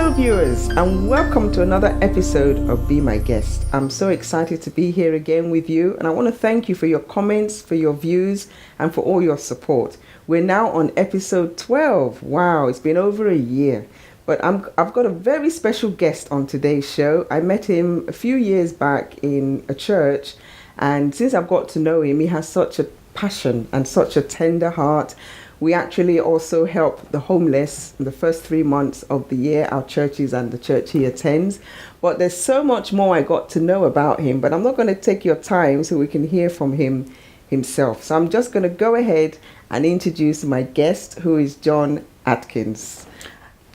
Hello viewers, and welcome to another episode of Be My Guest. I'm so excited to be here again with you, and I want to thank you for your comments, for your views, and for all your support. We're now on episode 12. Wow, it's been over a year. But I've got a very special guest on today's show. I met him a few years back in a church, and since I've got to know him, he has such a passion and such a tender heart. We actually also help the homeless in the first 3 months of the year, our churches and the church he attends. But there's so much more I got to know about him, but I'm not going to take your time so we can hear from him himself. So I'm just going to go ahead and introduce my guest, who is John Atkins.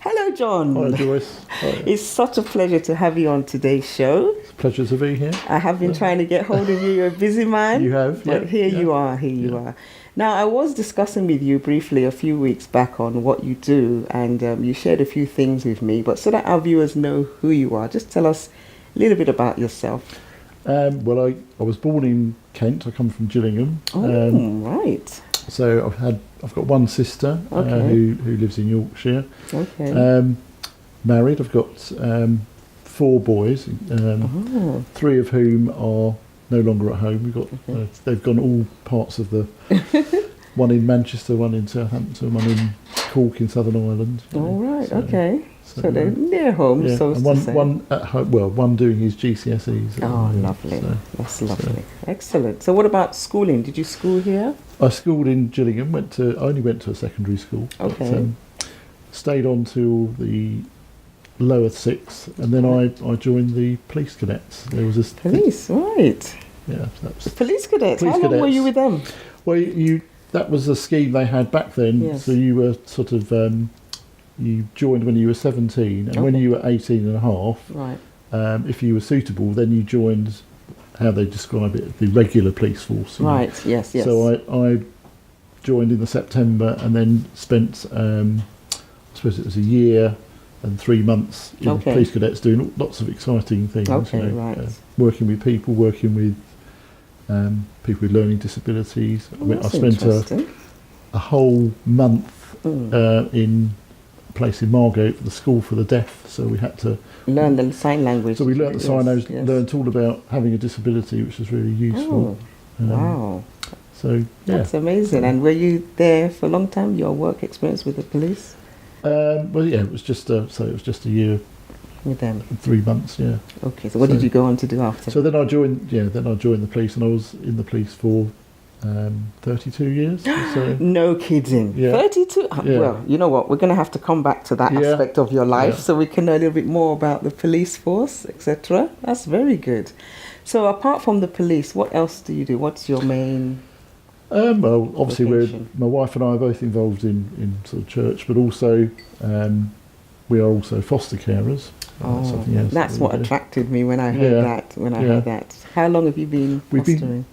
Hello, John. Hi, Joyce. Hi. It's such a pleasure to have you on today's show. It's a pleasure to be here. I have been trying to get hold of you. You're a busy man. You have, But here you are. You are. Now, I was discussing with you briefly a few weeks back on what you do, and you shared a few things with me. But so that our viewers know who you are, just tell us a little bit about yourself. Well, I was born in Kent. I come from Gillingham. Right. So I've got one sister who lives in Yorkshire. Okay. Married. I've got 4 boys. 3 of whom are no longer at home. We've got they've gone all parts of the one in Manchester, one in Southampton, one in Cork in Southern Ireland. All right. Okay. So they're near home. Yeah. So And one at home. Well, one doing his GCSEs. Oh, lovely. That's lovely. Excellent. So what about schooling? Did you school here? I schooled in Gillingham. I only went to a secondary school. Okay. But, stayed on till the lower 6th, and then I joined the police cadets. There was this Police, right? Yeah, that's Police cadets. Police How long were cadets. you with them? Well, that was a scheme they had back then. Yes. So you were sort of you joined when you were 17, and when you were 18 and a half, Right. if you were suitable, then you joined how they describe it, the regular police force. you know. Right. Yes. So I joined in the September, and then spent I suppose it was a year and 3 months in the police cadets, doing lots of exciting things. Okay, right. Working with people, working with people with learning disabilities. I spent a whole month in a place in Margate for the School for the Deaf, so we had to learn the sign language. So we learnt the sign language, learnt all about having a disability, which was really useful. Wow. So That's amazing. And were you there for a long time? Your work experience with the police? Well, yeah, it was just a year with them. 3 months, yeah. Okay. So what did you go on to do after? So then I joined the police, and I was in the police for 32 years. So. No kidding. Yeah. 32? Yeah. Well, you know what? We're going to have to come back to that aspect of your life so we can know a little bit more about the police force, etc. That's very good. So apart from the police, what else do you do? What's your main... Well, obviously, my wife and I are both involved in sort of church, but also we are also foster carers. That's what attracted me when I heard that. Heard that. How long have you been fostering? We've been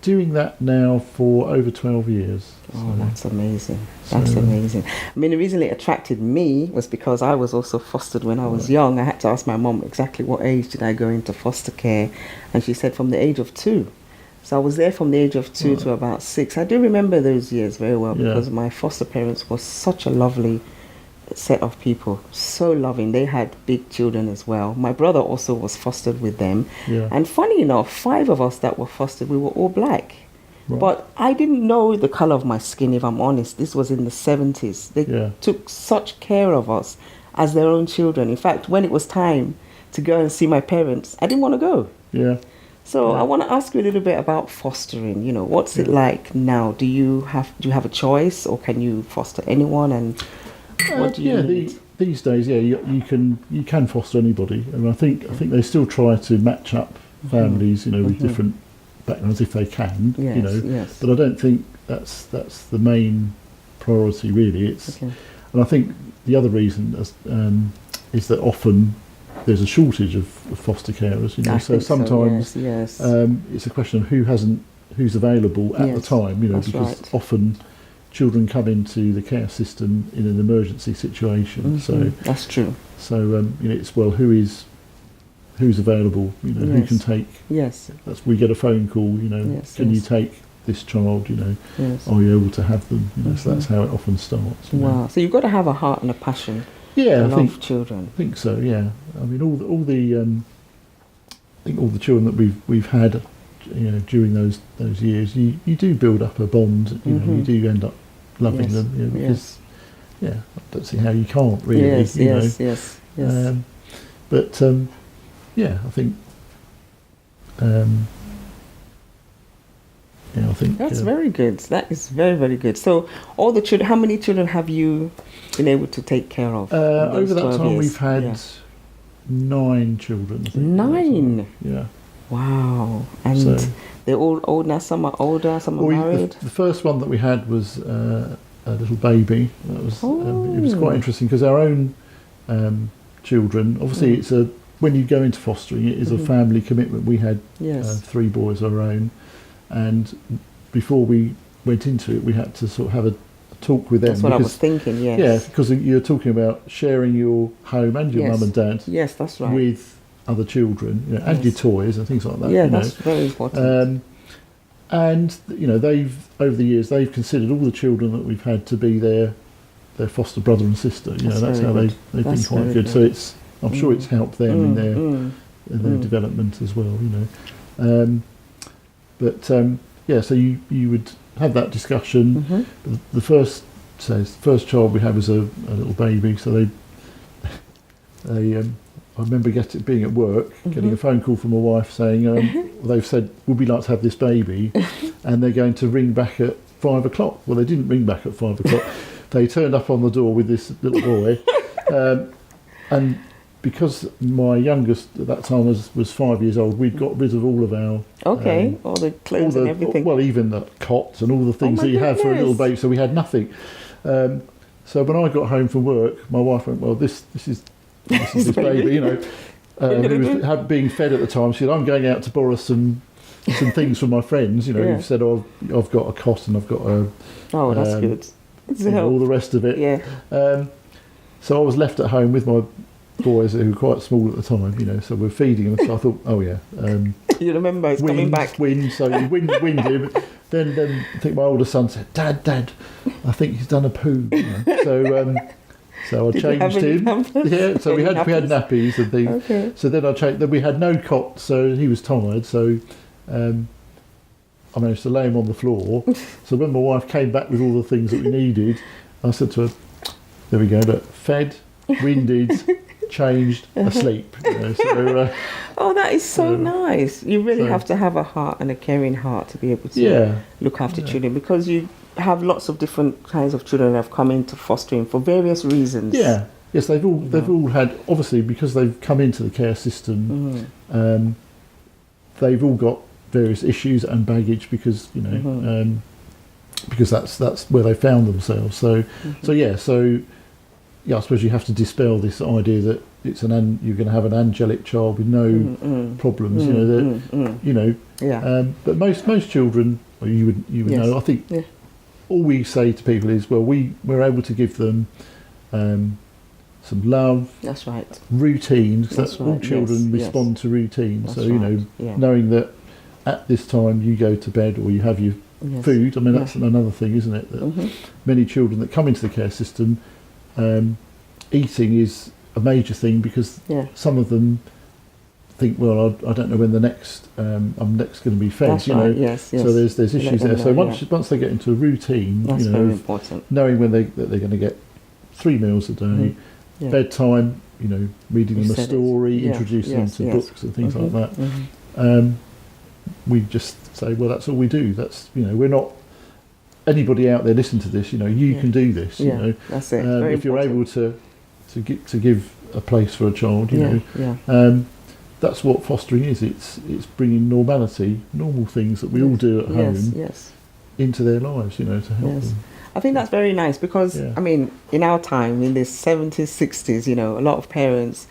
doing that now for over 12 years. Oh, that's amazing. That's amazing. I mean, the reason it attracted me was because I was also fostered when I was young. I had to ask my mum exactly what age did I go into foster care, and she said from the age of 2. So I was there from the age of 2 to about 6. I do remember those years very well because my foster parents were such a lovely set of people, so loving. They had big children as well. My brother also was fostered with them. Yeah. And funny enough, 5 of us that were fostered, we were all black. Right. But I didn't know the colour of my skin, if I'm honest. This was in the 70s. They took such care of us as their own children. In fact, when it was time to go and see my parents, I didn't want to go. Yeah. So I want to ask you a little bit about fostering. You know, what's it like now? Do you have a choice, or can you foster anyone? And what do you need? These days, you can foster anybody, and I think they still try to match up families, with different backgrounds if they can, But I don't think that's the main priority really. And I think the other reason is that often there's a shortage of foster carers, so sometimes it's a question of who's available at the time, because often children come into the care system in an emergency situation. So that's true. So it's who's available, who can take. Yes. That's we get a phone call, can you take this child, are you able to have them? So that's how it often starts. Wow. So you've got to have a heart and a passion. Yeah, I think children. I think so. Yeah, I mean all the I think all the children that we've had, during those years, you do build up a bond. You do end up loving them, because I don't see how you can't really. Yes. But I think. I think that's very good. That is very, very good. So, all the children. How many children have you been able to take care of? Over that time, years? we've had 9 children. I think, 9. Yeah. Wow. And so, they're all old now. Some are older. Some are married. The first one that we had was a little baby. That was it was quite interesting because our own children. Obviously, it's when you go into fostering, it is a family commitment. We had 3 boys of our own. And before we went into it, we had to sort of have a talk with them. That's what I was thinking, yes. Yeah, because you're talking about sharing your home and your mum and dad. Yes, that's right. With other children, and your toys and things like that. Yeah, that's very important. And they've over the years they've considered all the children that we've had to be their foster brother and sister. That's how they've been quite good. So I'm sure it's helped them in their development as well. But so you would have that discussion. The first child we had was a little baby. So I remember being at work, getting a phone call from my wife saying they've said, would we like to have this baby, and they're going to ring back at 5 o'clock. Well, they didn't ring back at 5 o'clock. They turned up on the door with this little boy, and because my youngest at that time was 5 years old, we'd got rid of all of our all the clothes and everything. Well, even the cots and all the things that you have for a little baby. So we had nothing. So when I got home from work, my wife went, "Well, this is this baby, who was being fed at the time." She said, "I'm going out to borrow some things from my friends. You've said, I've got a cot and I've got a that's good. All the rest of it." Yeah. So I was left at home with my boys who were quite small at the time, so we're feeding them. So I thought, you remember it's coming back. So you winded. Then I think my older son said, Dad, I think he's done a poo. So I changed him. Yeah, so we had nappies and things. Okay. So then I changed. Then we had no cot, so he was tired. So I managed to lay him on the floor. So when my wife came back with all the things that we needed, I said to her, "There we go. Look, fed, winded, changed, asleep." That is so nice. You really have to have a heart and a caring heart to be able to look after children, because you have lots of different kinds of children that have come into fostering for various reasons. Yeah. Yes, they've all had, obviously, because they've come into the care system, they've all got various issues and baggage because because that's where they found themselves. So I suppose you have to dispel this idea that you're going to have an angelic child with no problems. But most children, well, you would know. I think all we say to people is, well, we're able to give them some love. That's right. Routine, because all children respond to routine. That's so knowing that at this time you go to bed or you have your food. I mean, that's another thing, isn't it? That many children that come into the care system, eating is a major thing, because some of them think, well, I don't know when the next I'm next going to be fed. That's right. Yes. So there's issues there. So once they get into a routine, that's very important. Knowing that they're going to get 3 meals a day, bedtime, reading them a story, introducing them to books and things like that. We just say, well, that's all we do. That's we're not. Anybody out there listen to this, you can do this. That's it. If you're able to give a place for a child, that's what fostering is. It's bringing normality, normal things that we all do at home, into their lives, to help them. I think that's very nice, because I mean, in our time, in the 70s, 60s, a lot of parents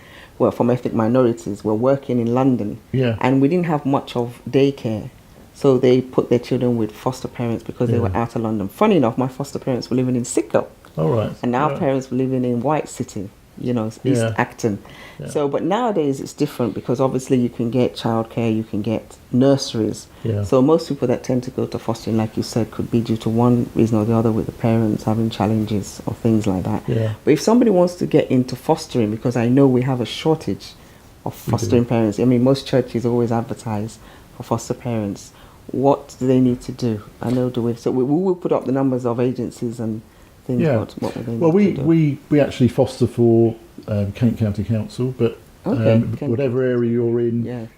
from ethnic minorities were working in London, and we didn't have much of daycare. So they put their children with foster parents because they were out of London. Funny enough, my foster parents were living in Sidcup. All right. And our parents were living in White City. East Acton. Yeah. So, but nowadays it's different because obviously you can get childcare, you can get nurseries. Yeah. So most people that tend to go to fostering, like you said, could be due to one reason or the other with the parents having challenges or things like that. Yeah. But if somebody wants to get into fostering, because I know we have a shortage of fostering parents. I mean, most churches always advertise for foster parents. What do they need to do? I know we will put up the numbers of agencies and things. Yeah. What would they Well, need to do? we actually foster for Kent County Council, but whatever area you're in,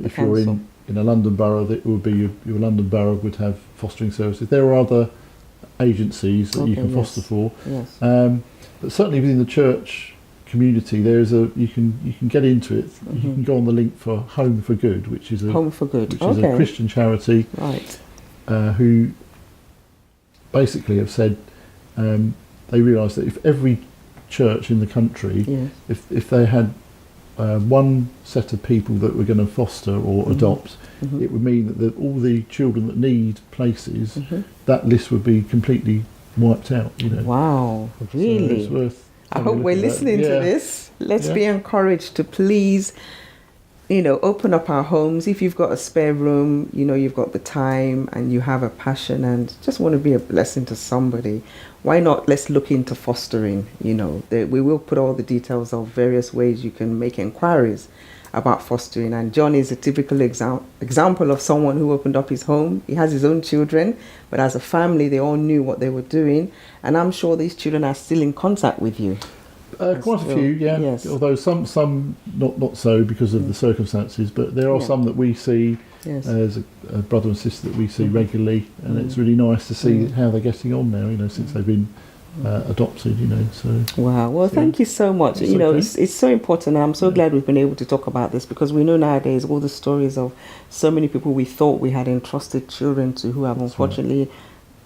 if you're in a London borough, that would be your London borough would have fostering services. There are other agencies that you can foster for, but certainly within the church community, you can get into it. You can go on the link for Home for Good, which is a Christian charity, right? Who basically have said they realise that if every church in the country, if they had one set of people that were going to foster or adopt, it would mean that all the children that need places, that list would be completely wiped out. Wow, really? So it's worth. I hope we're listening to this. Let's be encouraged to please, open up our homes. If you've got a spare room, you've got the time and you have a passion and just want to be a blessing to somebody, why not? Let's look into fostering. We will put all the details of various ways you can make inquiries about fostering. And John is a typical example of someone who opened up his home. He has his own children, but as a family, they all knew what they were doing. And I'm sure these children are still in contact with you. Quite a few, yeah. Yes. Although some not so because of the circumstances, but there are some that we see as a brother and sister that we see regularly, and it's really nice to see how they're getting on now. Since they've been adopted. So wow. Well, thank you so much. It's so important. And I'm so glad we've been able to talk about this because we know nowadays all the stories of so many people we thought we had entrusted children to who have unfortunately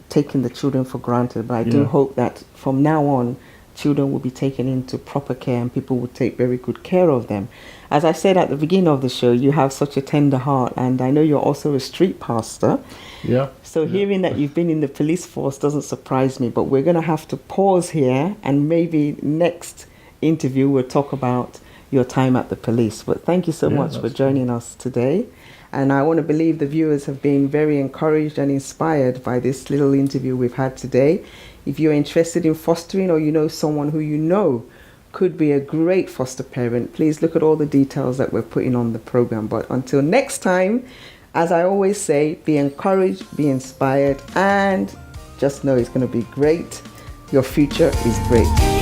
taken the children for granted. But I do hope that from now on, children will be taken into proper care and people will take very good care of them. As I said at the beginning of the show, you have such a tender heart, and I know you're also a street pastor. Yeah. So hearing that you've been in the police force doesn't surprise me, but we're going to have to pause here and maybe next interview we'll talk about your time at the police. But thank you so much for joining us today. And I want to believe the viewers have been very encouraged and inspired by this little interview we've had today. If you're interested in fostering or you know someone who could be a great foster parent, please look at all the details that we're putting on the program. But until next time, as I always say, be encouraged, be inspired, and just know it's going to be great. Your future is great.